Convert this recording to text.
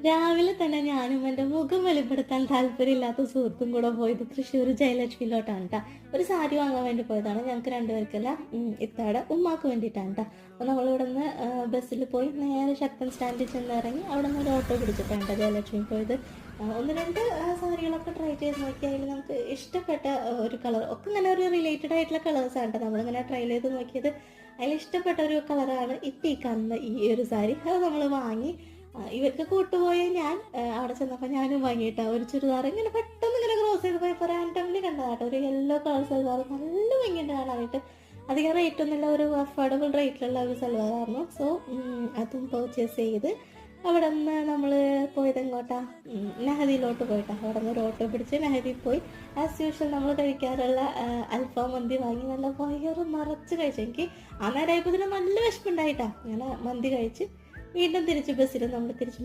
രാവിലെ തന്നെ ഞാനും എൻ്റെ മുഖം വെളിപ്പെടുത്താൻ താല്പര്യമില്ലാത്ത സുഹൃത്തും കൂടെ പോയത് തൃശ്ശൂർ ജയലക്ഷ്മിയിലോട്ടാണ് കേട്ടോ. ഒരു സാരി വാങ്ങാൻ വേണ്ടി പോയതാണ്. ഞങ്ങൾക്ക് രണ്ടുപേർക്കല്ല, ഇത്താടെ ഉമ്മാക്ക് വേണ്ടിയിട്ടാണ് കേട്ടോ. അപ്പോൾ നമ്മളിവിടെ നിന്ന് ബസ്സിൽ പോയി നേരെ ശക്തൻ സ്റ്റാൻഡിൽ ചെന്ന് ഇറങ്ങി അവിടെ നിന്ന് ഒരു ഓട്ടോ പിടിച്ചിട്ടാണ് ജയലക്ഷ്മി പോയത്. ഒന്ന് രണ്ട് സാരികളൊക്കെ ട്രൈ ചെയ്ത് നോക്കി അതിൽ നമുക്ക് ഇഷ്ടപ്പെട്ട ഒരു കളർ ഒക്കെ ഇങ്ങനെ ഒരു റിലേറ്റഡ് ആയിട്ടുള്ള കളേഴ്സാണ് കേട്ടോ നമ്മളിങ്ങനെ ട്രൈ ചെയ്ത് നോക്കിയത്. അതിൽ ഇഷ്ടപ്പെട്ട ഒരു കളറാണ് ഇപ്പം ഈ കാണുന്ന ഈ ഒരു സാരി. അത് നമ്മൾ വാങ്ങി. ഇവർക്ക് കൂട്ടുപോയ ഞാൻ അവിടെ ചെന്നപ്പോൾ ഞാനും വാങ്ങിയിട്ടാ ഒരു ചുരിദാർ ഇങ്ങനെ പെട്ടെന്ന് ഇങ്ങനെ ക്രോസ് ചെയ്ത് പോയപ്പോൾ റാൻഡംലി കണ്ടതാട്ടോ. ഒരു യെല്ലോ കളർ സൽവാർ നല്ല ഭംഗിയുണ്ട് കാണാനായിട്ട്. അധികം റേറ്റ് ഒന്നുമില്ല, ഒരു അഫോർഡബിൾ റേറ്റിലുള്ള ഒരു സൽവാറായിരുന്നു. സോ അതും പർച്ചേസ് ചെയ്ത് അവിടെ നിന്ന് നമ്മൾ പോയത് എങ്ങോട്ടാ, നെഹദിയിലോട്ട് പോയിട്ടാ. അവിടെ നിന്ന് ഒരു ഓട്ടോ പിടിച്ച് നെഹദിയിൽ പോയി ആസ് യൂഷ്വൽ നമ്മൾ കഴിക്കാറുള്ള അൽഫാം മന്തി വാങ്ങി നല്ല വയറ് നിറച്ച് കഴിച്ചു. എനിക്ക് ആ നേരമായപ്പോൾ ഇതിന് നല്ല വിശപ്പുണ്ടായിട്ടാ. ഞാൻ മന്തി കഴിച്ച് വീണ്ടും തിരിച്ച് ബസ്സിൽ നമ്മൾ തിരിച്ച്